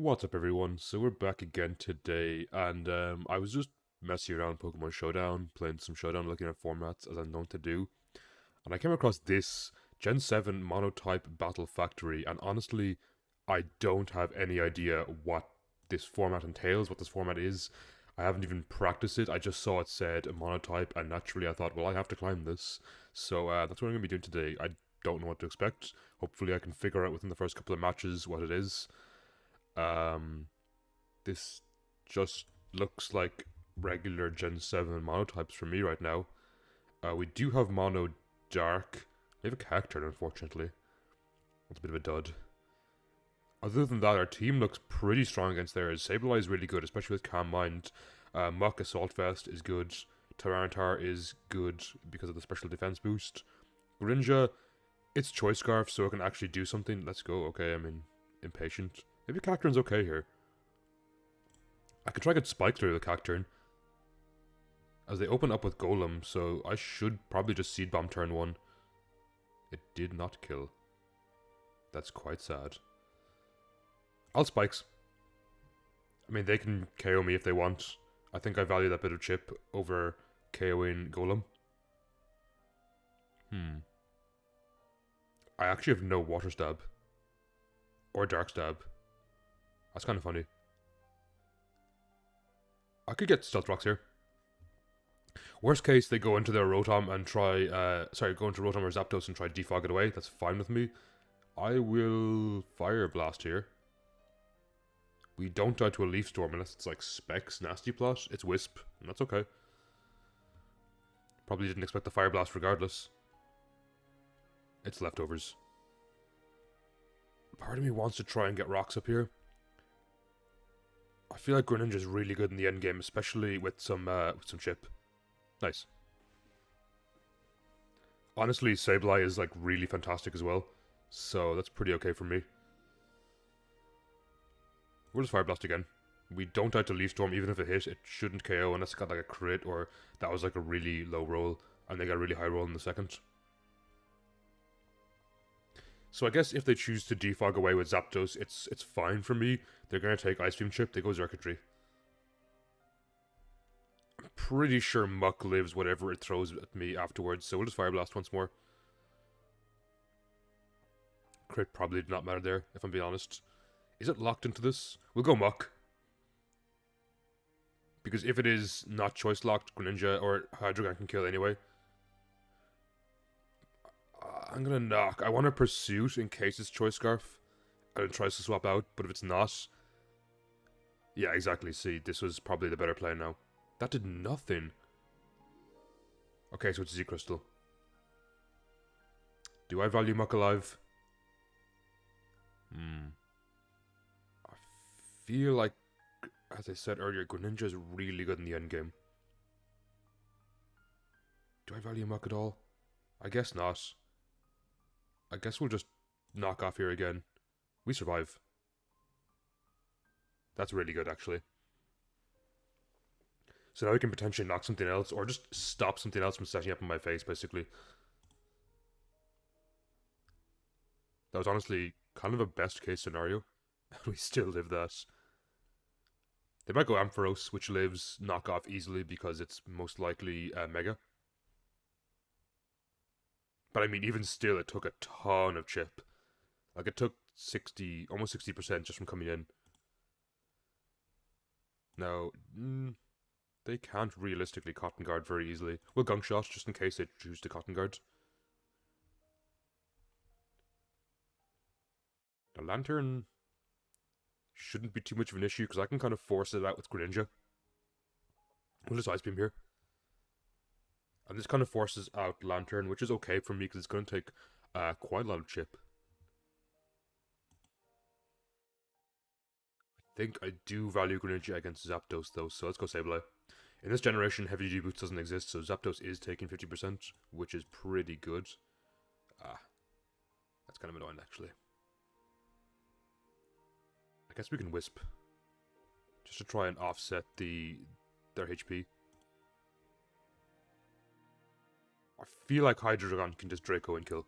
What's up, everyone? So we're back again today, and I was just messing around Pokemon Showdown, playing some Showdown, looking at formats as I'm known to do, and I came across this Gen 7 monotype Battle Factory, and honestly, I don't have any idea what this format entails, what this format is. I haven't even practiced it, I just saw it said monotype, and naturally I thought, well, I have to climb this. So that's what I'm going to be doing today. I don't know what to expect. Hopefully I can figure out within the first couple of matches what it is. Um, this just looks like regular Gen 7 monotypes for me right now. We do have Mono Dark. We have a character, unfortunately. That's a bit of a dud. Other than that, our team looks pretty strong against theirs. Sableye is really good, especially with Calm Mind. Muck Assault Vest is good. Tyranitar is good because of the special defense boost. Greninja, it's Choice Scarf, so it can actually do something. Let's go. Okay, I mean, impatient. Maybe Cacturne's okay here. I could try get Spike through the Cacturne. As they open up with Golem, so I should probably just Seed Bomb turn 1. It did not kill. That's quite sad. I'll Spikes. I mean, they can KO me if they want. I think I value that bit of chip over KOing Golem. I actually have no Water Stab. Or Dark Stab. That's kind of funny. I could get Stealth Rocks here. Worst case, they go into their Rotom and try, go into Rotom or Zapdos and try to defog it away. That's fine with me. I will Fire Blast here. We don't die to a Leaf Storm unless it's like Specs Nasty Plot. It's Wisp, and that's okay. Probably didn't expect the Fire Blast regardless. It's leftovers. Part of me wants to try and get rocks up here. I feel like Greninja's really good in the end game, especially with some chip. Nice. Honestly, Sableye is like really fantastic as well, so that's pretty okay for me. We'll just Fire Blast again. We don't die to Leaf Storm, even if it hit, it shouldn't KO unless it got like a crit or that was like a really low roll and they got a really high roll in the second. So I guess if they choose to defog away with Zapdos, it's fine for me. They're going to take Ice Beam Chip, they go Xurkitree. I'm pretty sure Muck lives whatever it throws at me afterwards, so we'll just Fire Blast once more. Crit probably did not matter there, if I'm being honest. Is it locked into this? We'll go Muck. Because if it is not choice locked, Greninja or Hydreigon can kill anyway. I'm gonna knock. I want a Pursuit in case it's Choice Scarf and it tries to swap out, but if it's not... Yeah, exactly. See, this was probably the better play now. That did nothing. Okay, so it's Z Crystal. Do I value Muck alive? I feel like, as I said earlier, Greninja is really good in the endgame. Do I value Muck at all? I guess not. I guess we'll just knock off here again. We survive. That's really good, actually. So now we can potentially knock something else, or just stop something else from setting up in my face, basically. That was honestly kind of a best case scenario. We still live that. They might go Ampharos, which lives knock off easily because it's most likely Mega. But I mean, even still, it took a ton of chip. Like, it took 60, almost 60% just from coming in. Now, they can't realistically Cotton Guard very easily. We'll Gunk Shot just in case they choose to Cotton Guard. The Lantern shouldn't be too much of an issue because I can kind of force it out with Greninja. We'll just Ice Beam here. And this kind of forces out Lantern, which is okay for me because it's going to take quite a lot of chip. I think I do value Greninja against Zapdos though, so let's go Sableye. In this generation, Heavy Duty Boots doesn't exist, so Zapdos is taking 50%, which is pretty good. That's kind of annoying actually. I guess we can Wisp. Just to try and offset their HP. I feel like Hydreigon can just Draco and kill.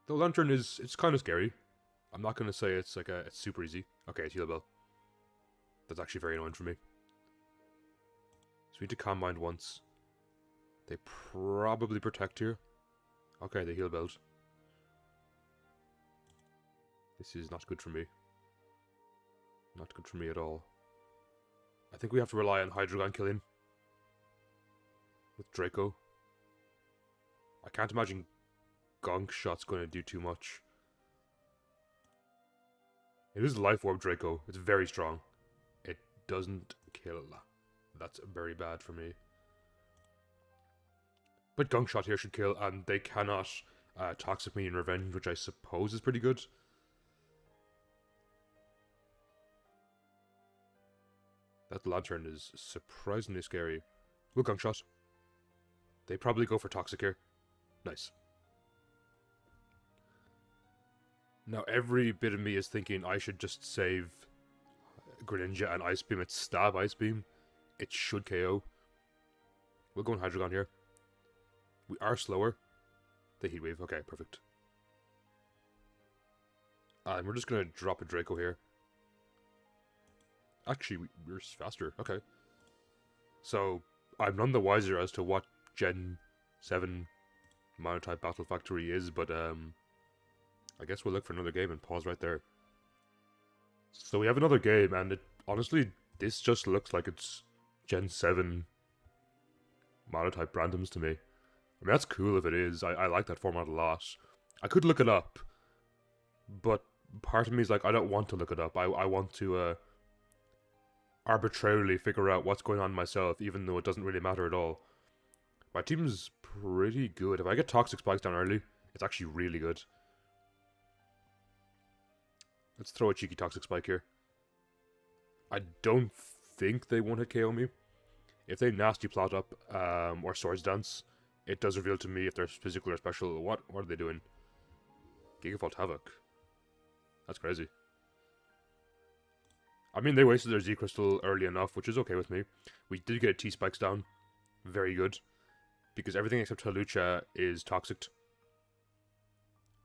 The Lantern it's kind of scary. I'm not gonna say it's like it's super easy. Okay, it's Heal Bell. That's actually very annoying for me. So we need to Calm Mind once. They probably protect here. Okay, they Heal Belt. This is not good for me. Not good for me at all. I think we have to rely on Hydreigon killing. With Draco. I can't imagine Gunk Shot's going to do too much. It is Life Orb Draco. It's very strong. It doesn't kill. That's very bad for me. But Gunk Shot here should kill, and they cannot Toxic Me in Revenge, which I suppose is pretty good. That Lantern is surprisingly scary. We'll Gunk Shot. They probably go for Toxic here. Nice. Now every bit of me is thinking I should just save Greninja and Ice Beam. It's Stab Ice Beam. It should KO. We'll go in Hydreigon here. We are slower. The Heat Wave. Okay, perfect. And we're just going to drop a Draco here. Actually, we're faster. Okay. So, I'm none the wiser as to what Gen 7 Monotype Battle Factory is, but I guess we'll look for another game and pause right there. So we have another game, and honestly, this just looks like it's Gen 7 Monotype randoms to me. I mean, that's cool if it is. I like that format a lot. I could look it up, but part of me is like, I don't want to look it up. I want to arbitrarily figure out what's going on myself, even though it doesn't really matter at all. My team's pretty good. If I get Toxic Spikes down early, it's actually really good. Let's throw a cheeky Toxic Spike here. I don't think they won't hit KO me. If they Nasty Plot up or Swords Dance, it does reveal to me if they're physical or special. What are they doing? Gigavolt Havoc. That's crazy. I mean, they wasted their Z Crystal early enough, which is okay with me. We did get T-Spikes down. Very good. Because everything except Hawlucha is toxic.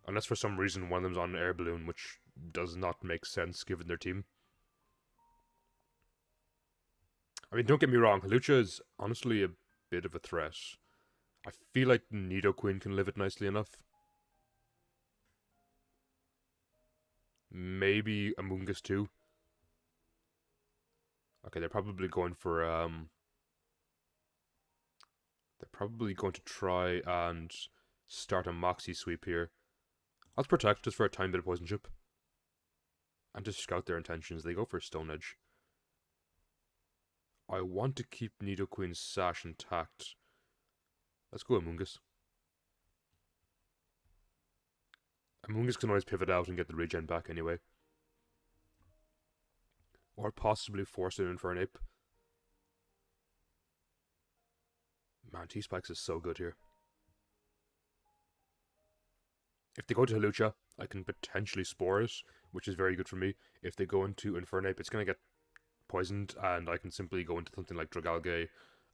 Unless for some reason one of them's on an air balloon, which does not make sense given their team. I mean, don't get me wrong, Hawlucha is honestly a bit of a threat. I feel like Nidoqueen can live it nicely enough. Maybe Amoonguss too. Okay, they're probably going for they're probably going to try and start a Moxie sweep here. Let's protect just for a tiny bit of poison chip. And just scout their intentions. They go for Stone Edge. I want to keep Nidoqueen's Sash intact. Let's go Amoonguss. Amoonguss can always pivot out and get the regen back anyway. Or possibly force it in for an Ape. Man, T-Spikes is so good here. If they go to Hawlucha, I can potentially Spore it, which is very good for me. If they go into Infernape, it's going to get poisoned, and I can simply go into something like Dragalge,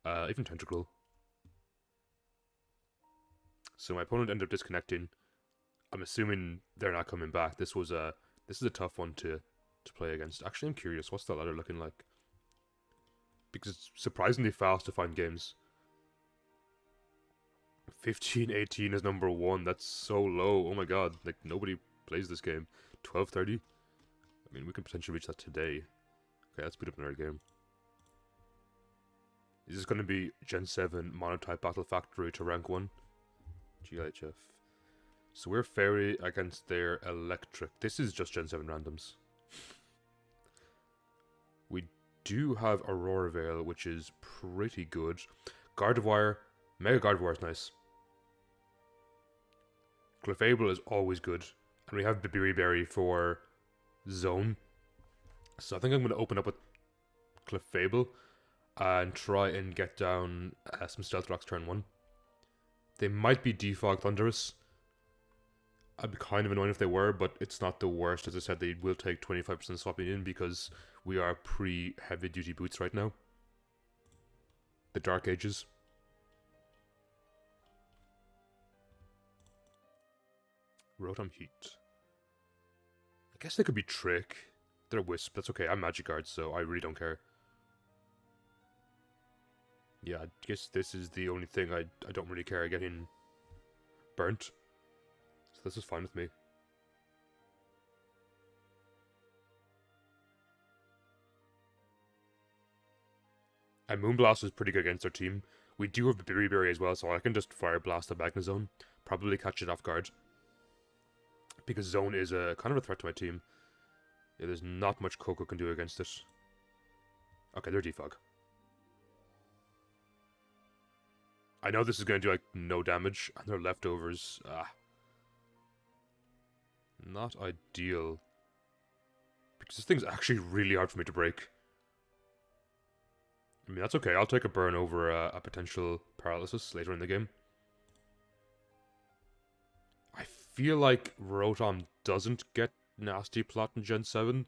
even Tentacruel. So my opponent ended up disconnecting. I'm assuming they're not coming back. This is a tough one to play against. Actually, I'm curious, what's the ladder looking like? Because it's surprisingly fast to find games. 15-18 is number 1. That's so low. Oh my god. Like, nobody plays this game. 12-30? I mean, we could potentially reach that today. Okay, let's beat up another game. Is this going to be Gen 7 Monotype Battle Factory to rank 1? GIHF. So we're Fairy against their Electric. This is just Gen 7 randoms. We do have Aurora Veil, which is pretty good. Gardevoir. Mega Gardevoir is nice. Clefable is always good. And we have Bibiri Berry for Zone. So I think I'm going to open up with Clefable and try and get down some Stealth Rocks turn 1. They might be Defog Thunderous. I'd be kind of annoyed if they were, but it's not the worst. As I said, they will take 25% swapping in because we are pre-heavy duty boots right now. The Dark Ages. Rotom Heat. guess they could be Trick. They're a Wisp. That's okay. I'm Magic Guard, so I really don't care. Yeah, I guess this is the only thing I don't really care getting burnt. So this is fine with me. And Moonblast is pretty good against our team. We do have Berry as well, so I can just Fire Blast the Magnezone. Probably catch it off guard. Because Zone is a kind of a threat to my team. Yeah, there's not much Coco can do against it. Okay, they're Defog. I know this is going to do, like, no damage, and they're leftovers. Not ideal. Because this thing's actually really hard for me to break. I mean, that's okay. I'll take a burn over a potential paralysis later in the game. I feel like Rotom doesn't get Nasty Plot in Gen 7.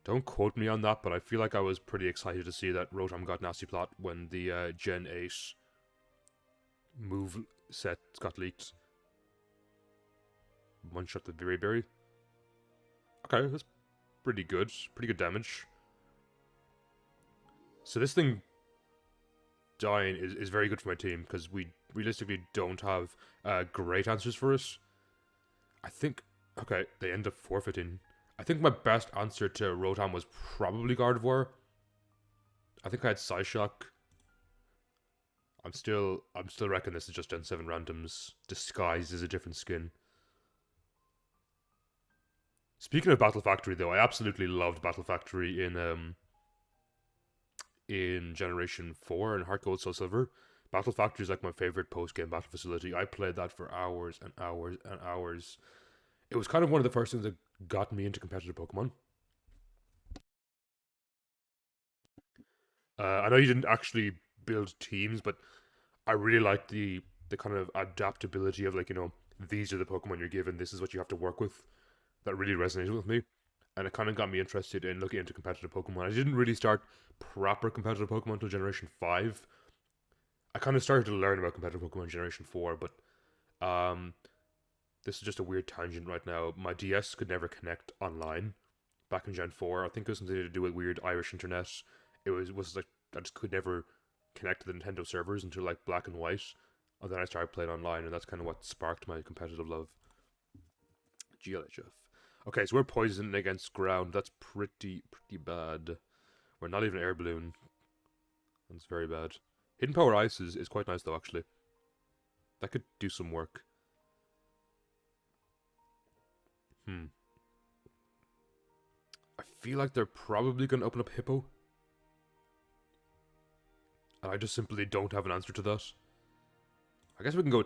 Don't quote me on that, but I feel like I was pretty excited to see that Rotom got Nasty Plot when the Gen 8 move set got leaked. One shot the Berry. Okay, that's pretty good. Pretty good damage. So this thing dying is very good for my team, because we realistically don't have great answers for it. I think... Okay, they end up forfeiting. I think my best answer to Rotom was probably Gardevoir. I think I had Psyshock. I'm still reckon this is just Gen 7 randoms disguised as a different skin. Speaking of Battle Factory, though, I absolutely loved Battle Factory in Generation 4 and Heart Gold Soul Silver. Battle Factory is like my favorite post-game battle facility. I played that for hours and hours and hours. It was kind of one of the first things that got me into competitive Pokemon. I know you didn't actually build teams, but I really liked the kind of adaptability of, like, you know, these are the Pokemon you're given, this is what you have to work with. That really resonated with me. And it kind of got me interested in looking into competitive Pokemon. I didn't really start proper competitive Pokemon until Generation 5. I kind of started to learn about competitive Pokemon in Generation 4, but this is just a weird tangent right now. My DS could never connect online back in Gen 4. I think it was something to do with weird Irish internet. It was like, I just could never connect to the Nintendo servers until like Black and White. And then I started playing online, and that's kind of what sparked my competitive love. GLHF. Okay, so we're poisoning against ground. That's pretty bad. We're not even air balloon. That's very bad. Hidden Power Ice is quite nice, though, actually. That could do some work. I feel like they're probably going to open up Hippo. And I just simply don't have an answer to that. I guess we can go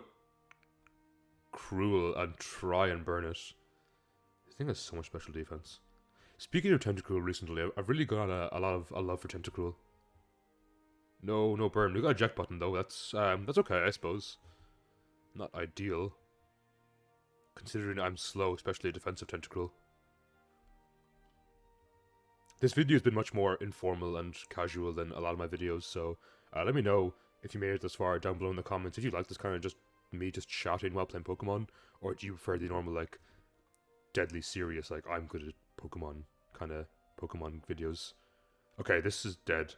Cruel and try and burn it. This thing has so much special defense. Speaking of Tentacruel recently, I've really got a love for Tentacruel. No burn. We got a eject button though. That's okay, I suppose. Not ideal, considering I'm slow, especially a defensive Tentacruel. This video has been much more informal and casual than a lot of my videos, so let me know if you made it this far down below in the comments. If you like this kind of just me just chatting while playing Pokemon, or do you prefer the normal, like, deadly serious, like, I'm good at Pokemon kind of Pokemon videos? Okay, this is dead.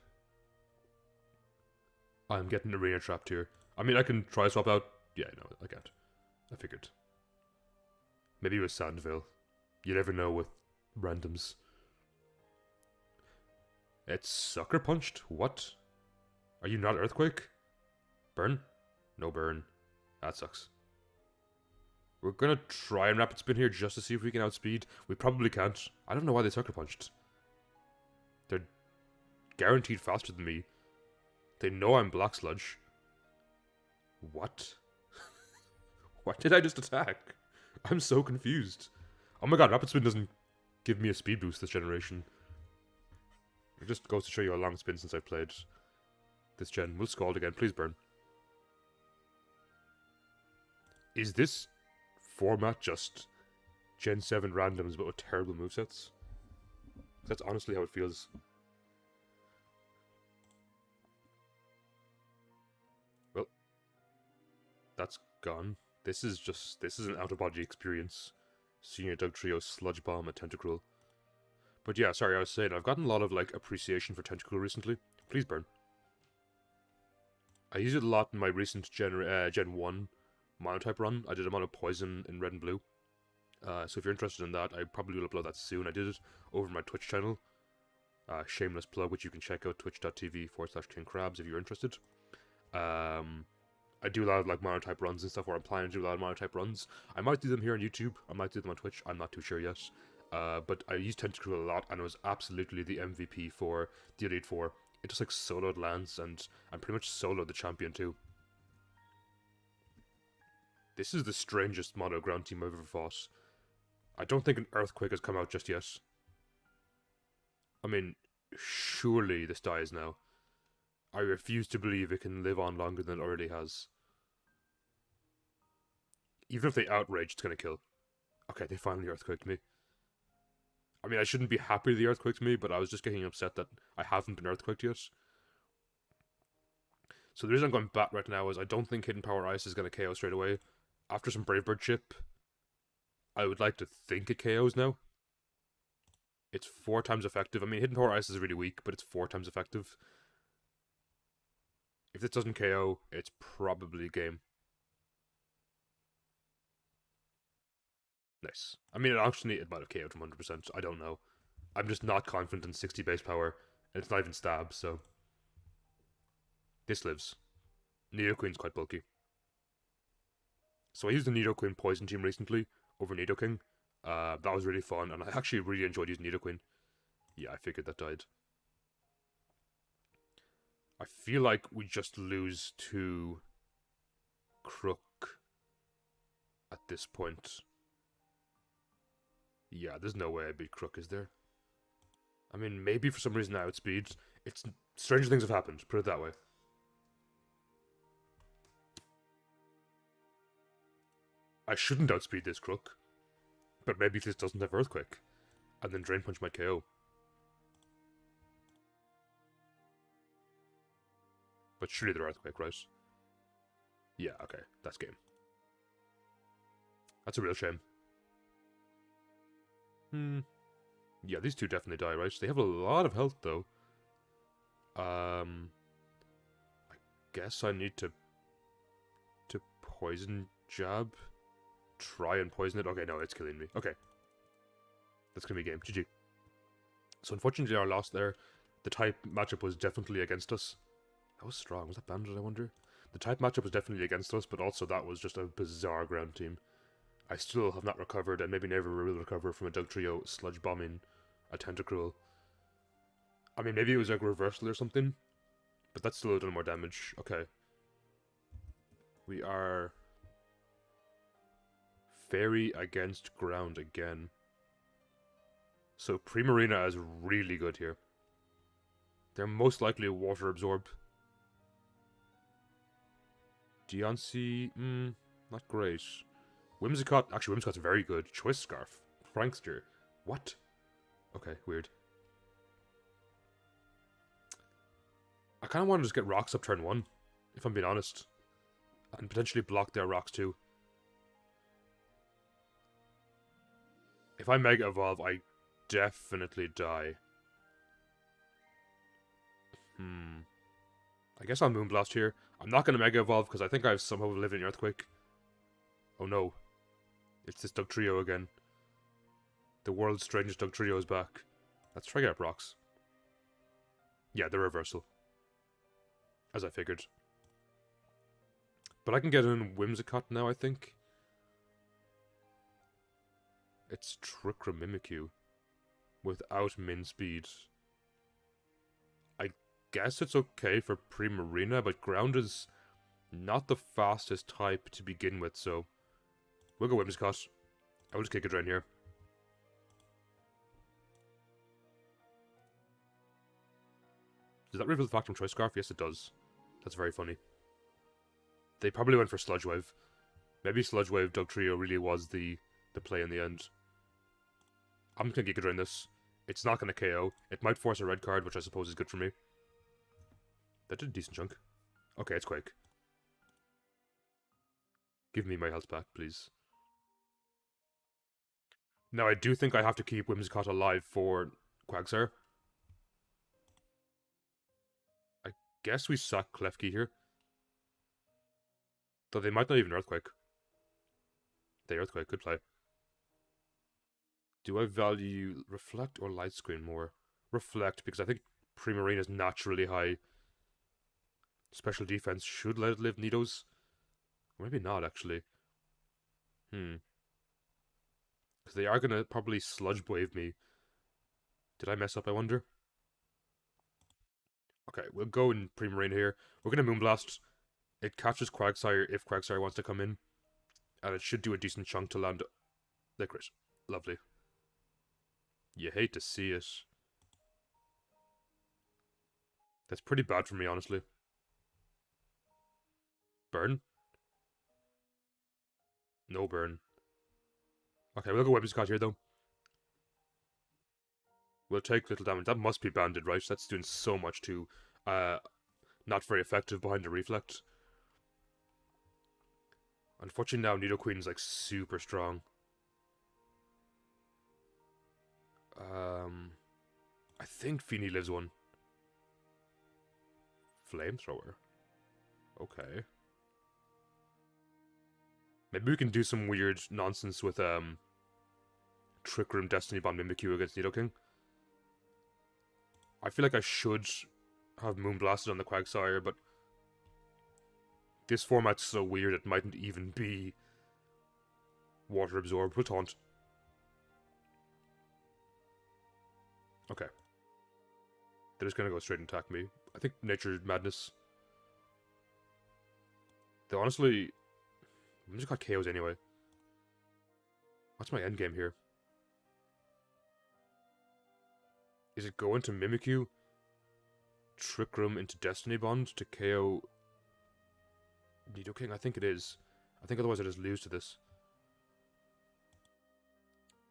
I'm getting arena trapped here. I mean, I can try swap out. Yeah, no, I can't. I figured. Maybe it was Sandville. You never know with randoms. It's Sucker Punched? What? Are you not Earthquake? Burn? No burn. That sucks. We're gonna try and Rapid Spin here just to see if we can outspeed. We probably can't. I don't know why they Sucker Punched. They're guaranteed faster than me. They know I'm Black Sludge. What? What did I just attack? I'm so confused. Oh my god, Rapid Spin doesn't give me a speed boost this generation. It just goes to show you how long it's been since I've played this gen. We'll Scald again. Please burn. Is this format just Gen 7 randoms but with terrible movesets? That's honestly how it feels. Well, that's gone. This is an out-of-body experience. Senior Dug Trio, Sludge Bomb, and Tentacruel. But yeah, sorry, I was saying, I've gotten a lot of, like, appreciation for Tentacruel recently. Please burn. I used it a lot in my recent Gen 1 monotype run. I did a mono poison in red and blue. So if you're interested in that, I probably will upload that soon. I did it over my Twitch channel. Shameless plug, which you can check out, twitch.tv/KingCrabs if you're interested. I do a lot of like monotype runs and stuff, or I'm planning to do a lot of monotype runs. I might do them here on YouTube, I might do them on Twitch, I'm not too sure yet. But I used Tentacruel a lot, and it was absolutely the MVP for the Elite Four. It just like soloed lands, and I'm pretty much soloed the champion too. This is the strangest mono ground team I've ever fought. I don't think an Earthquake has come out just yet. I mean, surely this dies now. I refuse to believe it can live on longer than it already has. Even if they outrage, it's gonna kill. Okay, they finally Earthquaked me. I mean, I shouldn't be happy they Earthquaked me, but I was just getting upset that I haven't been Earthquaked yet. So the reason I'm going Bat right now is I don't think Hidden Power Ice is gonna KO straight away. After some Brave Bird chip, I would like to think it KOs now. It's 4 times effective. I mean, Hidden Power Ice is really weak, but it's 4 times effective. If this doesn't KO, it's probably game. Nice. I mean, it might have KO'd from 100%. I don't know. I'm just not confident in 60 base power, and it's not even stab, so. This lives. Nidoqueen's quite bulky. So I used the Nidoqueen Poison Team recently over Nidoking. That was really fun, and I actually really enjoyed using Nidoqueen. Yeah, I figured that died. I feel like we just lose to Crook at this point. Yeah, there's no way I beat Crook, is there? I mean, maybe for some reason I outspeed. It's stranger things have happened, put it that way. I shouldn't outspeed this Crook. But maybe this doesn't have Earthquake. And then Drain Punch might KO. But surely they're Earthquake, right? Yeah, okay, that's game. That's a real shame. Yeah, these two definitely die, right? They have a lot of health, though. I guess I need to poison jab. Try and poison it. Okay, no, it's killing me. Okay. That's gonna be game. GG. So unfortunately our loss there. The type matchup was definitely against us. That was strong. Was that Bandit, I wonder? The type matchup was definitely against us, but also that was just a bizarre ground team. I still have not recovered, and maybe never will recover from a Dug Trio Sludge Bombing a Tentacruel. I mean, maybe it was like reversal or something, but that still would have done more damage. Okay. We are Fairy against ground again. So Primarina is really good here. They're most likely water absorb. Deoncé, not great. Whimsicott, actually Whimsicott's very good. Choice Scarf. Prankster. What? Okay, weird. I kind of want to just get rocks up turn 1, if I'm being honest. And potentially block their rocks too. If I Mega Evolve, I definitely die. I guess I'll Moonblast here. I'm not going to Mega Evolve because I think I have somehow lived in Earthquake. Oh no. It's this Dug Trio again. The world's strangest Dug Trio is back. Let's try get up rocks. Yeah, the reversal. As I figured. But I can get in Whimsicott now, I think. It's Trick or Mimikyu. Without min speed. I guess it's okay for Primarina, but ground is not the fastest type to begin with, so we'll go Whimsicott. I will just kick a drain here. Does that reveal the fact from Choice Scarf? Yes, it does. That's very funny. They probably went for Sludge Wave. Maybe Sludge Wave Dug Trio really was the play in the end. I'm gonna Giga Drain this. It's not gonna KO. It might force a red card, which I suppose is good for me. That did a decent chunk. Okay, it's Quake. Give me my health back, please. Now, I do think I have to keep Whimsicott alive for Quagsire. I guess we sack Klefki here. Though they might not even Earthquake. They Earthquake, good play. Do I value Reflect or Light Screen more? Reflect, because I think Primarine is naturally high. Special defense should let it live Nidos. Or maybe not, actually. Because they are going to probably Sludge Wave me. Did I mess up, I wonder? Okay, we'll go in Primarine here. We're going to Moonblast. It catches Quagsire if Quagsire wants to come in. And it should do a decent chunk to land the crit. Lovely. You hate to see it. That's pretty bad for me, honestly. Burn? No burn. Okay, we'll go Whimsicott here, though. We'll take little damage. That must be banded, right? That's doing so much to not very effective behind the Reflect. Unfortunately now, Nidoqueen's like super strong. I think Feeny lives one. Flamethrower. Okay. Maybe we can do some weird nonsense with Trick Room Destiny Bond Mimikyu against Nidoking. I feel like I should have Moonblasted on the Quagsire, but this format's so weird it mightn't even be Water Absorb. We'll taunt. Okay. They're just gonna go straight and attack me. I think Nature's Madness. They honestly... I just got KOs anyway. What's my endgame here? Is it go into Mimikyu? Trick Room into Destiny Bond to KO Nidoking? I think it is. I think otherwise I just lose to this.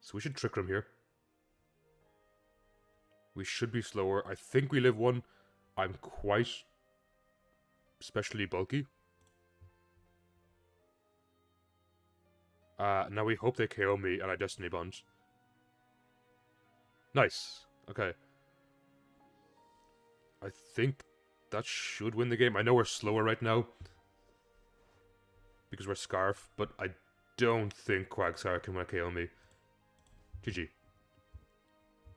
So we should Trick Room here. We should be slower. I think we live one. I'm quite especially bulky. Now we hope they KO me and I Destiny Bond. Nice. Okay. I think that should win the game. I know we're slower right now because we're Scarf, but I don't think Quagsire can KO me. GG.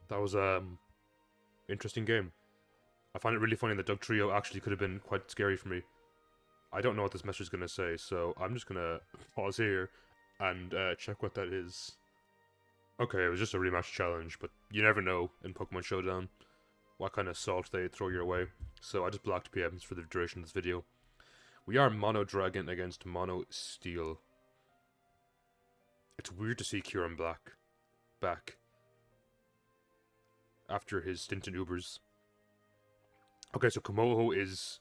That was interesting game. I find it really funny that Doug Trio actually could have been quite scary for me. I don't know what this message is going to say, so I'm just going to pause here and check what that is. Okay, it was just a rematch challenge, but you never know in Pokemon Showdown what kind of salt they throw your way. So I just blocked PMs for the duration of this video. We are Mono Dragon against Mono Steel. It's weird to see Kieran Black back after his stint in Ubers. Okay, so Komoho is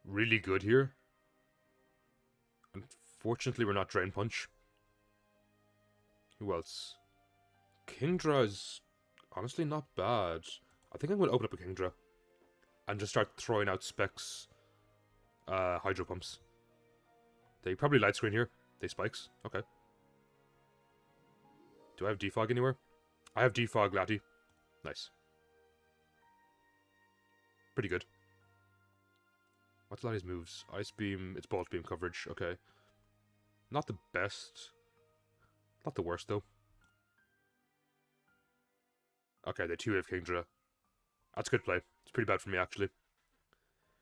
really good here. Unfortunately, we're not Drain Punch. Who else? Kingdra is honestly not bad. I think I'm going to open up a Kingdra and just start throwing out specs, Hydro Pumps. They probably Light Screen here. They Spikes. Okay. Do I have Defog anywhere? I have Defog Lati. Nice. Pretty good. What's Lati's moves? Ice Beam, it's Bolt Beam coverage. Okay. Not the best. Not the worst, though. Okay, they 2-wave Kingdra. That's good play. It's pretty bad for me, actually.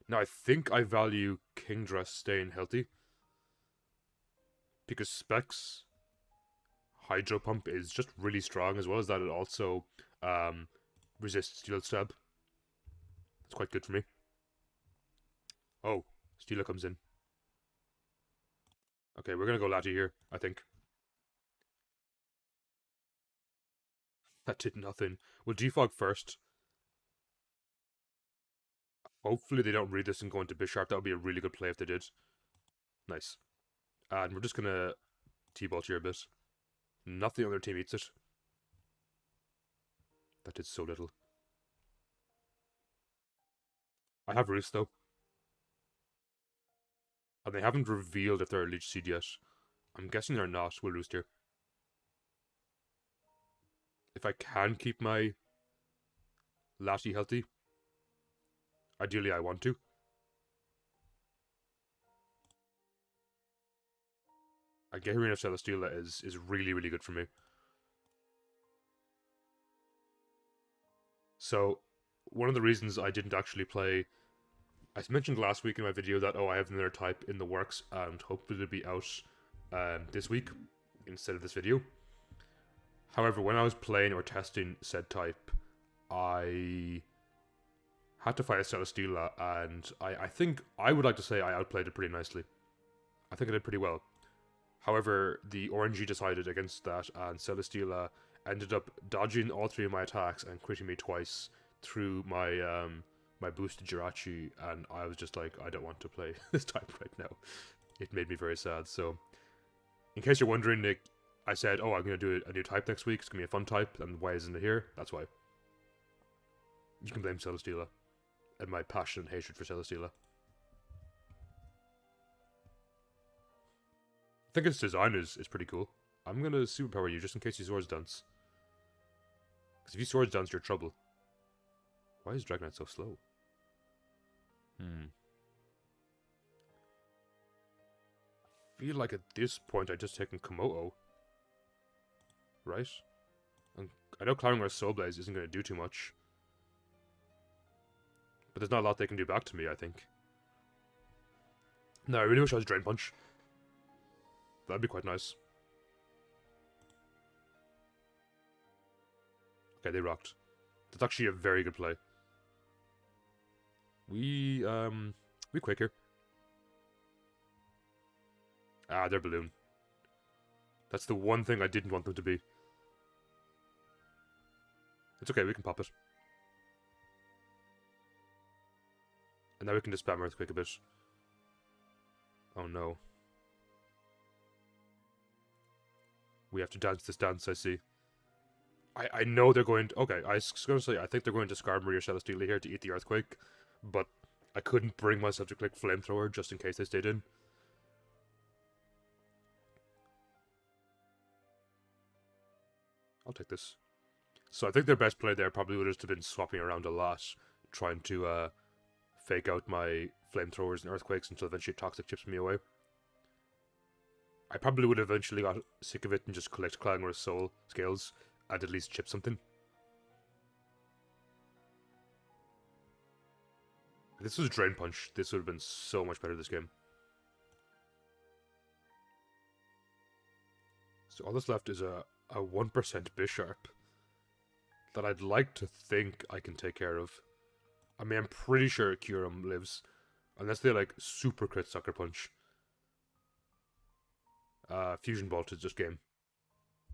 Now, I think I value Kingdra staying healthy. Because Specs Hydro Pump is just really strong, as well as that it also resists Steel Stab. It's quite good for me. Oh, Steela comes in. Okay, we're gonna go Lati here, I think. That did nothing. We'll Defog first. Hopefully they don't read this and go into Bisharp. That would be a really good play if they did. Nice. And we're just gonna T-Bolt here a bit. Nothing on their team eats it. That did so little. I have Roost though. And they haven't revealed if they're a Leech Seed yet. I'm guessing they're not. We'll Roost here. if I can keep my Lati healthy. Ideally, I want to. And getting rid of Celesteela is really, really good for me. So, one of the reasons I didn't actually play... I mentioned last week in my video that, I have another type in the works, and hopefully it'll be out this week instead of this video. However, when I was playing or testing said type, I had to fight a Celesteela, and I think I would like to say I outplayed it pretty nicely. I think I did pretty well. However, the RNG decided against that, and Celesteela ended up dodging all 3 of my attacks and critting me twice through my my boosted Jirachi, and I was just like, I don't want to play this type right now. It made me very sad. So, in case you're wondering, Nick, I said, I'm going to do a new type next week. It's going to be a fun type, and why isn't it here? That's why. You can blame Celesteela and my passion and hatred for Celesteela. I think its design is pretty cool. I'm going to superpower you just in case you Swords Dance. Because if you Swords Dance, you're trouble. Why is Dragonite so slow? I feel like at this point I've just taken Komodo. Right? And I know Clouding Soul Blaze isn't going to do too much. But there's not a lot they can do back to me, I think. No, I really wish I was Drain Punch. That'd be quite nice. Okay, they rocked. That's actually a very good play. We quick here. Ah, they're Balloon. That's the one thing I didn't want them to be. It's okay, we can pop it. And now we can just spam Earthquake a bit. Oh no. We have to dance this dance, I see. I know they're going to... Okay, I was going to say, I think they're going to discard Maria Celesteela here to eat the Earthquake. But I couldn't bring myself to click Flamethrower just in case they stayed in. I'll take this. So I think their best play there probably would have just been swapping around a lot, trying to fake out my Flamethrowers and Earthquakes until eventually Toxic chips me away. I probably would have eventually got sick of it and just collect Clangor's Soul Scales and at least chip something. If this was Drain Punch, this would have been so much better this game. So all that's left is a 1% Bisharp that I'd like to think I can take care of. I mean, I'm pretty sure Kyurem lives, unless they like super crit Sucker Punch. Fusion Bolt is just game.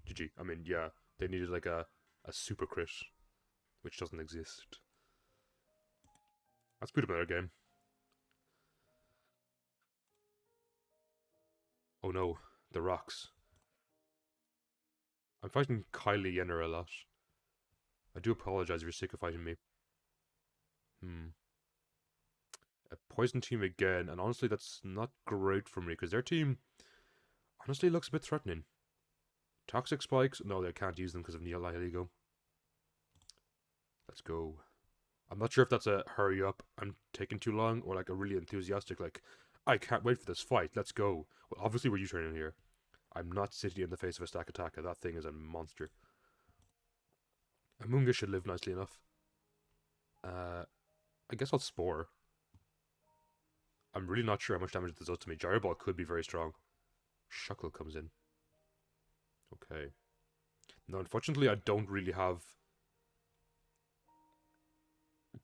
GG. I mean, yeah, they needed like a super crit, which doesn't exist. Let's put another game. Oh no, the rocks. I'm fighting Kylie Yenner a lot. I do apologize if you're sick of fighting me. A poison team again, and honestly that's not great for me, because their team honestly looks a bit threatening. Toxic Spikes? No, they can't use them because of Nihilego. Let's go. I'm not sure if that's a hurry up, I'm taking too long, or like a really enthusiastic, like, I can't wait for this fight, let's go. Well, obviously we're U-turning here. I'm not sitting in the face of a stack attacker, that thing is a monster. Amoonga should live nicely enough. I guess I'll Spore. I'm really not sure how much damage this does to me. Gyro Ball could be very strong. Shuckle comes in. Okay. Now, unfortunately, I don't really have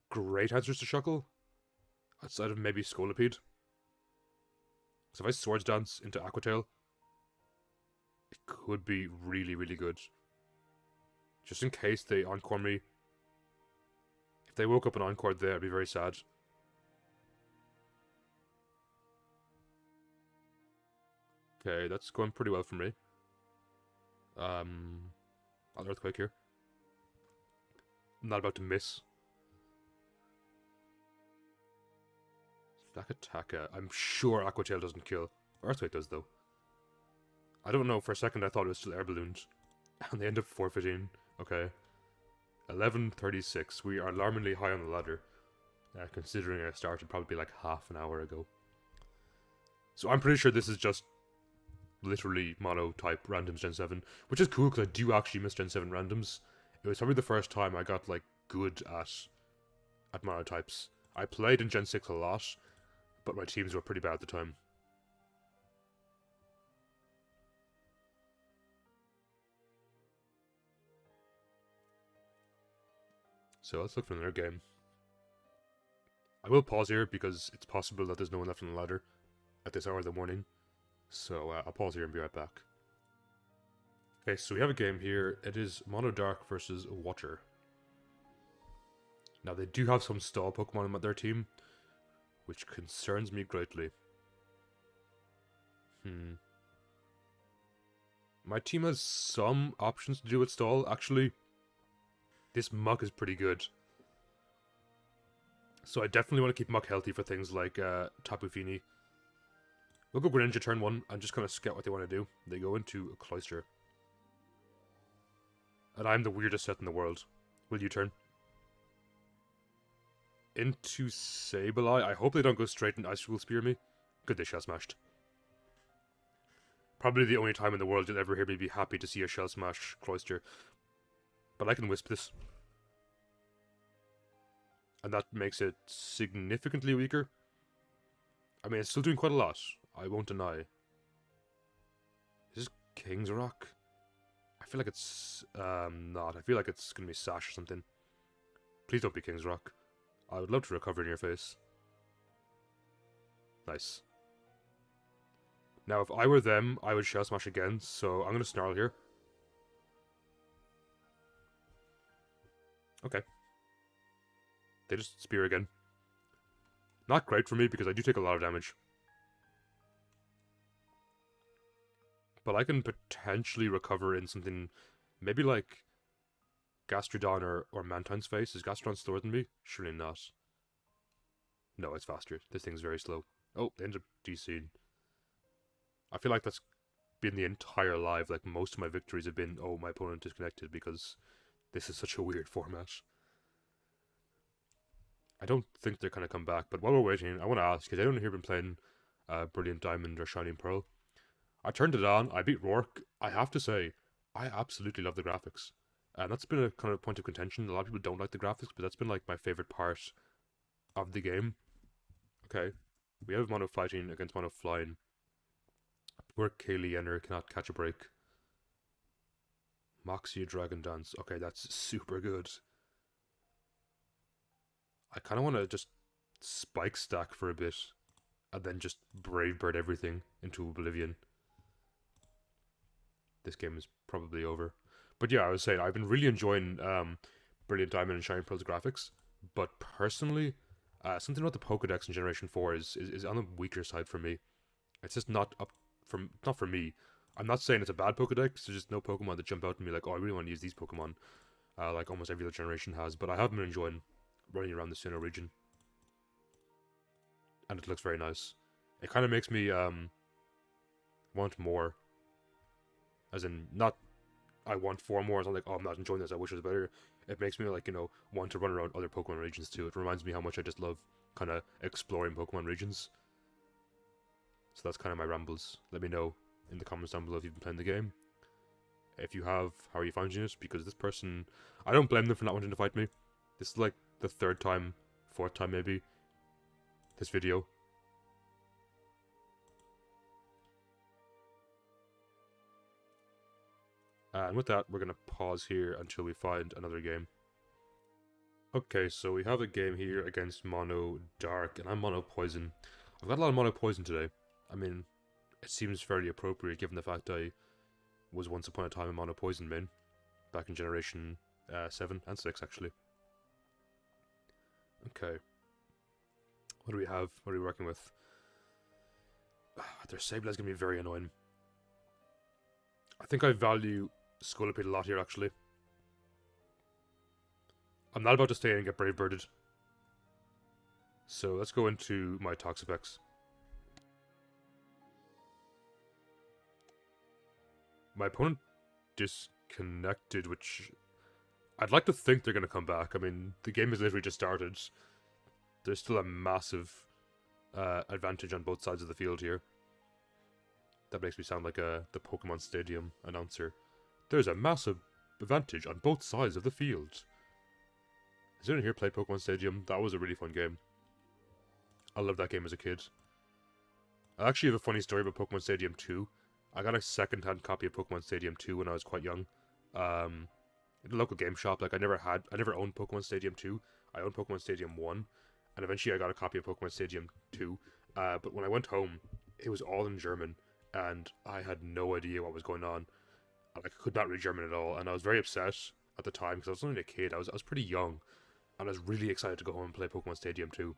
great answers to Shuckle, outside of maybe Scolipede. So if I Swords Dance into Aqua Tail, it could be really, really good. Just in case they Encore me. If they woke up and Encore there, I'd be very sad. Okay, that's going pretty well for me. I'll Earthquake here. I'm not about to miss. Stack Attacker. I'm sure Aqua Tail doesn't kill. Earthquake does, though. I don't know, for a second I thought it was still Air Balloons. And they end up forfeiting Okay. 11:36. We are alarmingly high on the ladder, considering I started probably like half an hour ago. So I'm pretty sure this is just literally monotype randoms Gen 7, which is cool because I do actually miss Gen 7 randoms. It was probably the first time I got like good at monotypes. I played in Gen 6 a lot, but my teams were pretty bad at the time. So let's look for another game. I will pause here because it's possible that there's no one left on the ladder at this hour of the morning. So I'll pause here and be right back. Okay, so we have a game here. It is Mono Dark versus Water. Now they do have some stall Pokemon on their team, which concerns me greatly. My team has some options to do with stall, actually. This Muck is pretty good. So I definitely want to keep Muck healthy for things like Tapu Fini. We'll go Greninja turn 1 and just kind of scout what they want to do. They go into a Cloyster. And I'm the weirdest set in the world. Will you turn? Into Sableye. I hope they don't go straight into Ice School Spear me. Good, they Shell Smashed. Probably the only time in the world you'll ever hear me be happy to see a Shell Smash Cloyster. But I can Wisp this. And that makes it significantly weaker. I mean, it's still doing quite a lot. I won't deny. Is this King's Rock? I feel like it's not. I feel like it's gonna be Sash or something. Please don't be King's Rock. I would love to recover in your face. Nice. Now, if I were them, I would Shell Smash again, so I'm gonna Snarl here. Okay. They just Spear again. Not great for me because I do take a lot of damage. But I can potentially recover in something, maybe like Gastrodon or Mantine's Face. Is Gastrodon slower than me? Surely not. No, it's faster. This thing's very slow. Oh, they ended up DC'ing. I feel like that's been the entire live. Like, most of my victories have been, oh, my opponent disconnected because this is such a weird format. I don't think they're going to come back, but while we're waiting, I want to ask, because anyone here been playing Brilliant Diamond or Shining Pearl? I turned it on, I beat Rourke. I have to say, I absolutely love the graphics. And that's been a kind of point of contention. A lot of people don't like the graphics, but that's been like my favorite part of the game. Okay, we have Mono Fighting against Mono Flying. Poor Kaylee Yenner cannot catch a break. Moxie Dragon Dance. Okay, that's super good. I kind of want to just Spike Stack for a bit, and then just Brave Bird everything into Oblivion. This game is probably over. But yeah, I was saying, I've been really enjoying Brilliant Diamond and Shining Pearl's graphics, but personally, something about the Pokedex in Generation 4 is on the weaker side for me. It's just not for me. I'm not saying it's a bad Pokedex, there's just no Pokemon that jump out to me like, oh, I really want to use these Pokemon, like almost every other generation has, but I have been enjoying running around the Sinnoh region. And it looks very nice. It kind of makes me want more. As in, not I want 4 more, it's not like, oh, I'm not enjoying this, I wish it was better. It makes me, like, want to run around other Pokemon regions too. It reminds me how much I just love kind of exploring Pokemon regions. So that's kind of my rambles. Let me know in the comments down below if you've been playing the game. If you have, how are you finding it? Because this person, I don't blame them for not wanting to fight me. This is like the 3rd time, 4th time maybe, this video. And with that, we're going to pause here until we find another game. Okay, so we have a game here against Mono Dark, and I'm Mono Poison. I've got a lot of Mono Poison today. I mean, it seems fairly appropriate given the fact I was once upon a time a Mono Poison main. Back in Generation 7 and 6, actually. Okay. What do we have? What are we working with? Their Sableye is going to be very annoying. I think I value Scolipede a lot here, actually. I'm not about to stay in and get Brave Birded. So let's go into my Toxapex. My opponent disconnected, which I'd like to think they're going to come back. I mean, the game has literally just started. There's still a massive advantage on both sides of the field here. That makes me sound like the Pokemon Stadium announcer. There's a massive advantage on both sides of the field. Has anyone here played Pokemon Stadium? That was a really fun game. I loved that game as a kid. I actually have a funny story about Pokemon Stadium 2. I got a second-hand copy of Pokemon Stadium 2 when I was quite young. In a local game shop. Like, I never owned Pokemon Stadium 2. I owned Pokemon Stadium 1. And eventually I got a copy of Pokemon Stadium 2. But when I went home, it was all in German. And I had no idea what was going on. I could not read German at all. And I was very upset at the time because I was only a kid. I was pretty young. And I was really excited to go home and play Pokemon Stadium 2.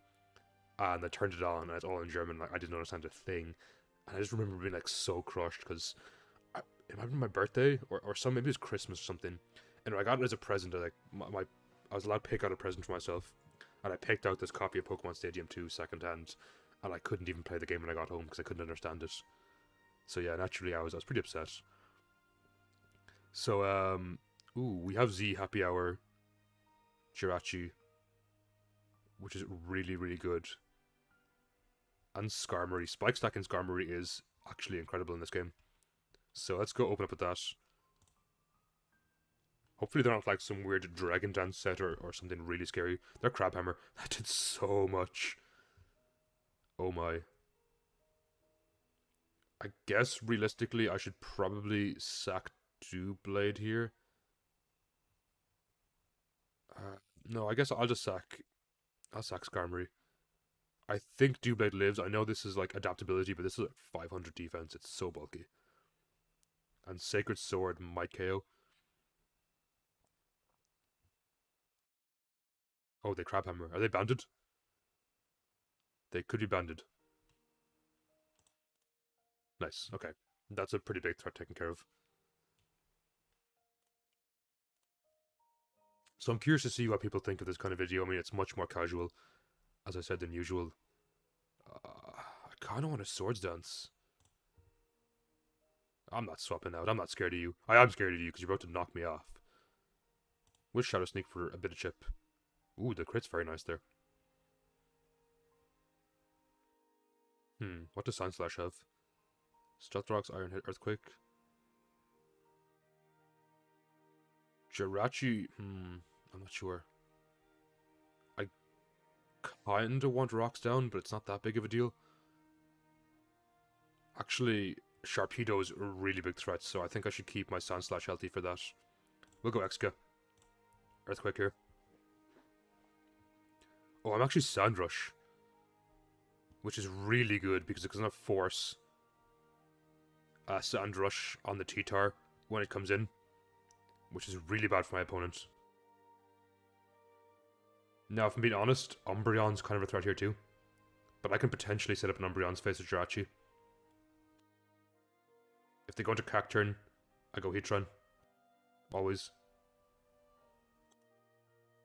And I turned it on and it's all in German. Like, I didn't understand a thing. And I just remember being like so crushed because it might have been my birthday or some, maybe it was Christmas or something. And I got it as a present. I was allowed to pick out a present for myself. And I picked out this copy of Pokemon Stadium 2 secondhand. And I couldn't even play the game when I got home because I couldn't understand it. So yeah, naturally I was pretty upset. So, ooh, we have Z Happy Hour Jirachi, which is really, really good. And Skarmory. Spike Stack and Skarmory is actually incredible in this game. So let's go open up with that. Hopefully they're not like some weird Dragon Dance set or something really scary. They're Crabhammer. That did so much. Oh my. I guess realistically I should probably sack Doublade here. No, I guess I'll sack Skarmory. I think Doublade lives. I know this is like adaptability, but this is like 500 defense. It's so bulky. And Sacred Sword might KO. Oh, they Crabhammer. Are they banded? They could be banded. Nice, okay. That's a pretty big threat taken care of. So I'm curious to see what people think of this kind of video. I mean, it's much more casual, as I said, than usual. I kind of want a Swords Dance. I'm not swapping out. I'm not scared of you. I am scared of you because you're about to knock me off. We'll Shadow Sneak for a bit of chip. Ooh, the crit's very nice there. What does Sandslash have? Stealth Rocks, Iron Hit, Earthquake. Jirachi, I'm not sure. I kinda want Rocks down, but it's not that big of a deal. Actually, Sharpedo is a really big threat, so I think I should keep my Sandslash healthy for that. We'll go Exca. Earthquake here. Oh, I'm actually Sandrush. Which is really good because it doesn't have Force. Sandrush on the T-Tar when it comes in. Which is really bad for my opponent. Now, if I'm being honest, Umbreon's kind of a threat here too. But I can potentially set up an Umbreon's face with Jirachi. If they go into Cacturn, I go Heatran. Always.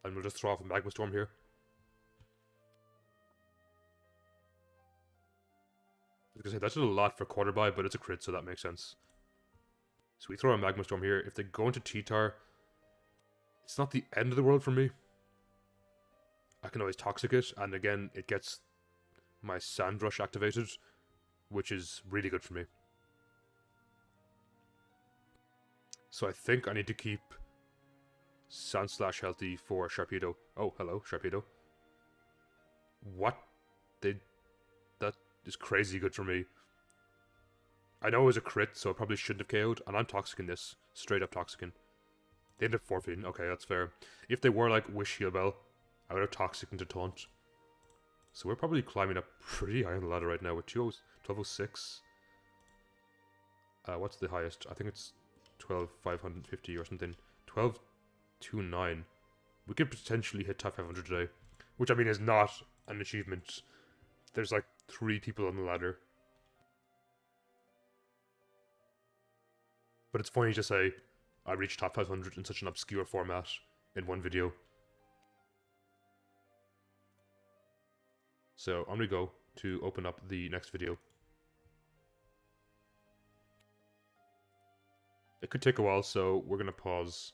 And we'll just throw off a Magma Storm here. I was gonna say, that did a lot for Quarter Buy, but it's a crit, so that makes sense. So we throw a Magma Storm here. If they go into T-Tar, it's not the end of the world for me. I can always Toxic it, and again, it gets my Sandrush activated, which is really good for me. So I think I need to keep Sandslash healthy for Sharpedo. Oh, hello, Sharpedo. What? That is crazy good for me. I know it was a crit, so I probably shouldn't have KO'd, and I'm Toxicing this. Straight up Toxicing. They ended up forfeiting. Okay, that's fair. If they were like Wish Heal Bell, I would have Toxicing to Taunt. So we're probably climbing up pretty high on the ladder right now with 1206. What's the highest? I think it's 12,550 or something. 1229. We could potentially hit top 500 today. Which, I mean, is not an achievement. There's like 3 people on the ladder. But it's funny to say I reached top 500 in such an obscure format in one video. So I'm gonna go to open up the next video. It could take a while, so we're gonna pause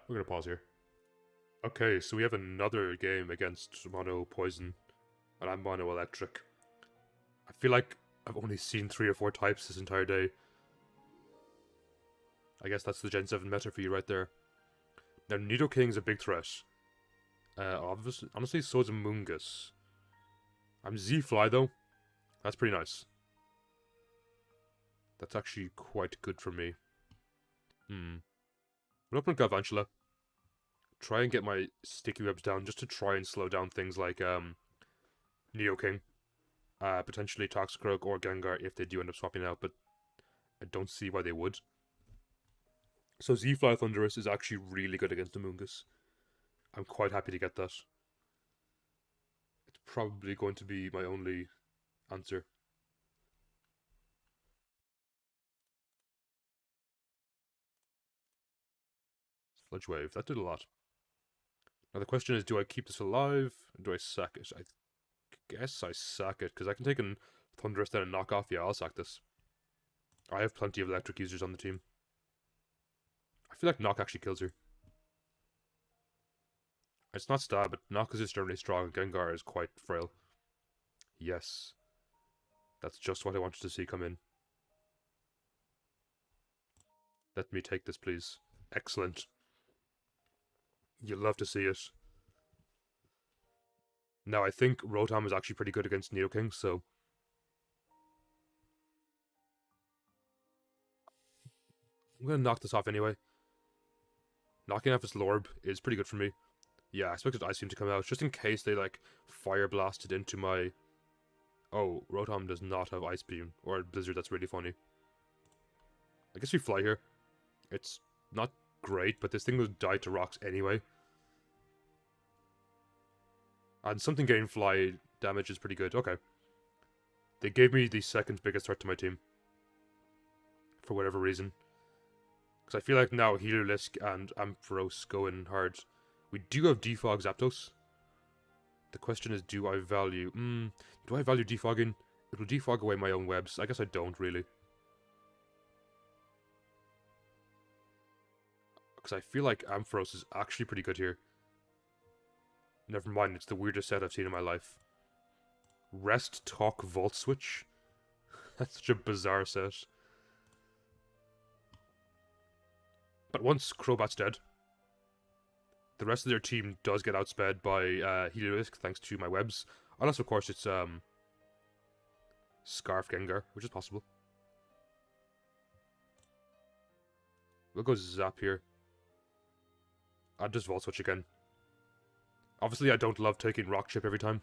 We're gonna pause here. Okay, so we have another game against Mono Poison, and I'm Mono Electric. I feel like I've only seen 3 or 4 types this entire day. I guess that's the Gen 7 meta for you right there. Now, Nidoking's a big threat. Obviously, honestly, so is Amoongus. I'm Z-Fly, though. That's pretty nice. That's actually quite good for me. We'll open Galvantula. Try and get my sticky webs down just to try and slow down things like Nidoking. Potentially Toxicroak or Gengar if they do end up swapping out, but I don't see why they would. So Z-Fly Thundurus is actually really good against Amoongus. I'm quite happy to get that. It's probably going to be my only answer. Sludge Wave, that did a lot. Now the question is, do I keep this alive? Or do I sack it? I guess I sack it, because I can take a Thundurus then and knock off. Yeah, I'll sack this. I have plenty of electric users on the team. I feel like Knock actually kills her. It's not stab, but Knock is just generally strong, and Gengar is quite frail. Yes. That's just what I wanted to see come in. Let me take this, please. Excellent. You'll love to see it. Now, I think Rotom is actually pretty good against Nidoking, so... I'm gonna knock this off anyway. Knocking off this Lorb is pretty good for me. Yeah, I expected Ice Beam to come out, just in case they, like, Fire Blasted into my... Oh, Rotom does not have Ice Beam, or Blizzard, that's really funny. I guess we fly here. It's not great, but this thing will die to rocks anyway. And something getting fly damage is pretty good. Okay. They gave me the second biggest threat to my team. For whatever reason. Because I feel like now Heliolisk and Ampharos go in hard. We do have Defog Zapdos. The question is, do I value... do I value defogging? It will defog away my own webs. I guess I don't, really. Because I feel like Ampharos is actually pretty good here. Never mind, it's the weirdest set I've seen in my life. Rest, Talk, Volt Switch? That's such a bizarre set. But once Crobat's dead, the rest of their team does get outsped by Heliolisk thanks to my webs. Unless, of course, it's Scarf Gengar, which is possible. We'll go Zap here. I'll just Volt Switch again. Obviously, I don't love taking Rock Chip every time.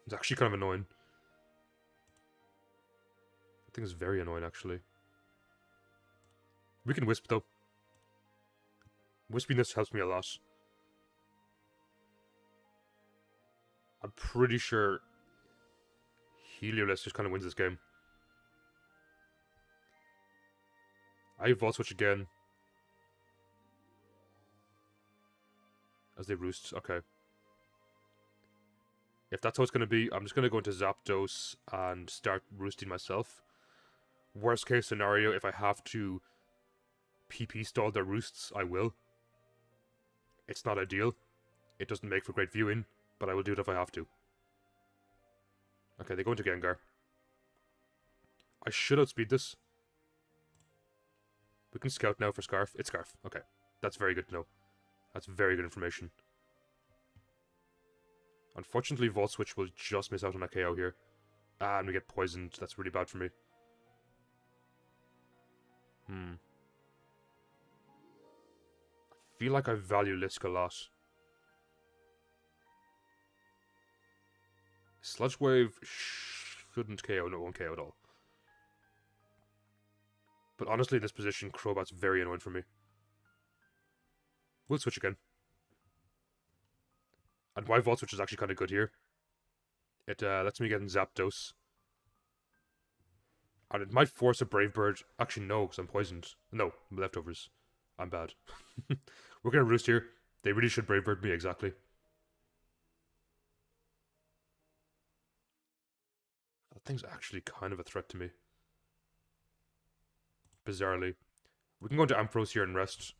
It's actually kind of annoying. I think it's very annoying, actually. We can Wisp, though. Wispiness helps me a lot. I'm pretty sure Heliolisk just kind of wins this game. I Volt Switch again. As they roost, okay. If that's how it's going to be, I'm just going to go into Zapdos and start roosting myself. Worst case scenario, if I have to PP stall their roosts, I will. It's not ideal. It doesn't make for great viewing, but I will do it if I have to. Okay, they go into Gengar. I should outspeed this. We can scout now for Scarf. It's Scarf. Okay. That's very good to know. That's very good information. Unfortunately, Volt Switch will just miss out on a KO here. And we get poisoned. That's really bad for me. I feel like I value Lisk a lot. Sludge Wave shouldn't KO. No, it won't KO at all. But honestly, in this position, Crobat's very annoying for me. We'll switch again. And my Volt Switch is actually kind of good here. It lets me get in Zapdos. And it might force a Brave Bird. Actually, no, because I'm poisoned. No, leftovers. I'm bad. We're going to roost here. They really should Brave Bird me, exactly. That thing's actually kind of a threat to me. bizarrely. We can go into Ampharos here and rest.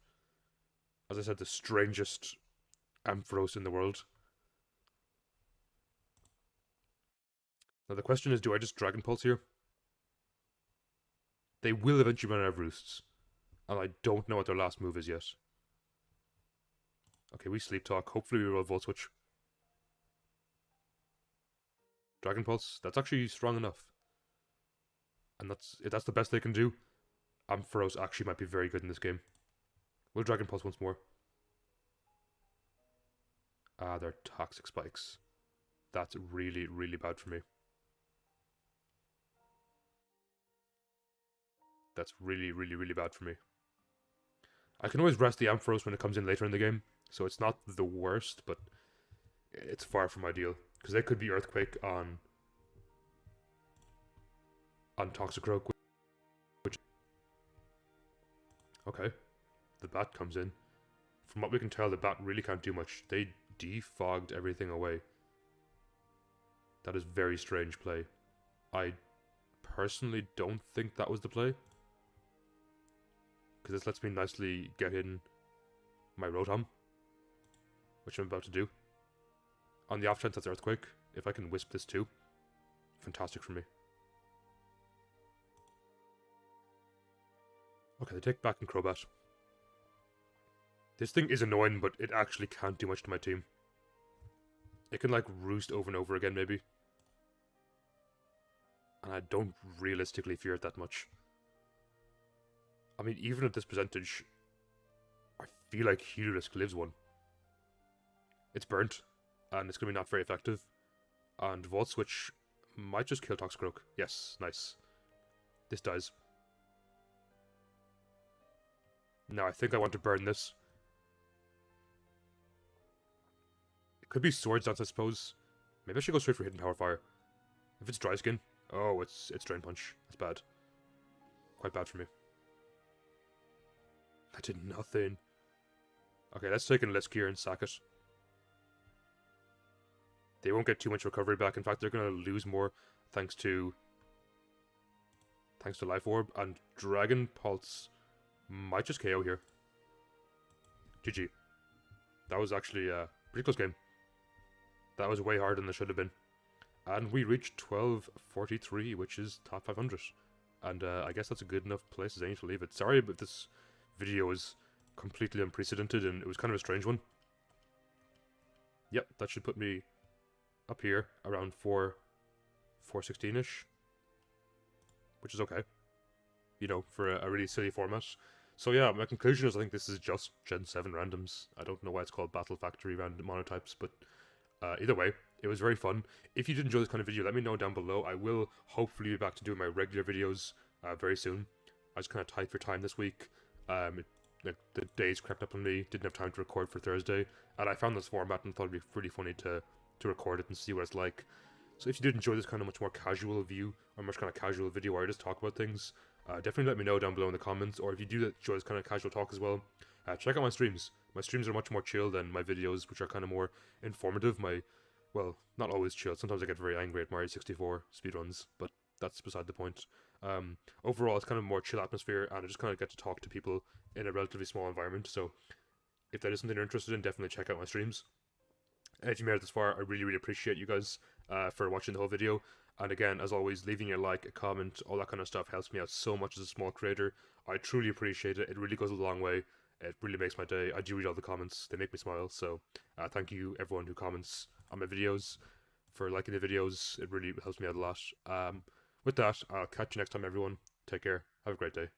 As I said, the strangest Ampharos in the world. Now the question is, do I just Dragon Pulse here? They will eventually run out of roosts. And I don't know what their last move is yet. Okay, we Sleep Talk. Hopefully we roll Volt Switch. Dragon Pulse. That's actually strong enough. And if that's the best they can do, Ampharos actually might be very good in this game. We'll Dragon Pulse once more. Ah, they're Toxic Spikes. That's really, really bad for me. That's really, really, really bad for me. I can always rest the Ampharos when it comes in later in the game, so it's not the worst, but it's far from ideal. Because they could be Earthquake on Toxicroak. Which okay, the bat comes in. From what we can tell, the bat really can't do much. They defogged everything away. That is very strange play. I personally don't think that was the play. Because this lets me nicely get in my Rotom, which I'm about to do. On the off chance that's Earthquake, if I can Wisp this too, fantastic for me. Okay, they take back in Crobat. This thing is annoying, but it actually can't do much to my team. It can like roost over and over again maybe. And I don't realistically fear it that much. I mean, even at this percentage, I feel like Heliolisk lives one. It's burnt, and it's going to be not very effective. And Volt Switch might just kill Toxicroak. Yes, nice. This dies. Now, I think I want to burn this. It could be Swords Dance, I suppose. Maybe I should go straight for Hidden Power Fire. If it's Dry Skin, oh, it's Drain Punch. That's bad. Quite bad for me. That did nothing. Okay, let's take an Lisk here and sack it. They won't get too much recovery back. In fact, they're going to lose more thanks to Life Orb. And Dragon Pulse might just KO here. GG. That was actually a pretty close game. That was way harder than it should have been. And we reached 1243, which is top 500. And I guess that's a good enough place as any to leave it. Sorry, but this video is completely unprecedented and it was kind of a strange one. Yep, that should put me up here around 416-ish. Which is okay. You know, for a really silly format. So yeah, my conclusion is I think this is just Gen 7 randoms. I don't know why it's called Battle Factory random monotypes, but either way, it was very fun. If you did enjoy this kind of video, let me know down below. I will hopefully be back to doing my regular videos very soon. I was kind of tight for time this week. The days crept up on me, didn't have time to record for Thursday, and I found this format and thought it'd be pretty funny to record it and see what it's like. So if you did enjoy this kind of much more casual view, or much kind of casual video where I just talk about things, definitely let me know down below in the comments, or if you do enjoy this kind of casual talk as well, check out my streams. My streams are much more chill than my videos, which are kind of more informative. Well, not always chill, sometimes I get very angry at Mario 64 speedruns, but that's beside the point. Overall, it's kind of a more chill atmosphere, and I just kind of get to talk to people in a relatively small environment, so if that is something you're interested in, definitely check out my streams. And if you made it this far, I really, really appreciate you guys for watching the whole video. And again, as always, leaving your like, a comment, all that kind of stuff helps me out so much as a small creator. I truly appreciate it. It really goes a long way. It really makes my day. I do read all the comments. They make me smile. So thank you, everyone who comments on my videos, for liking the videos. It really helps me out a lot. With that, I'll catch you next time, everyone. Take care. Have a great day.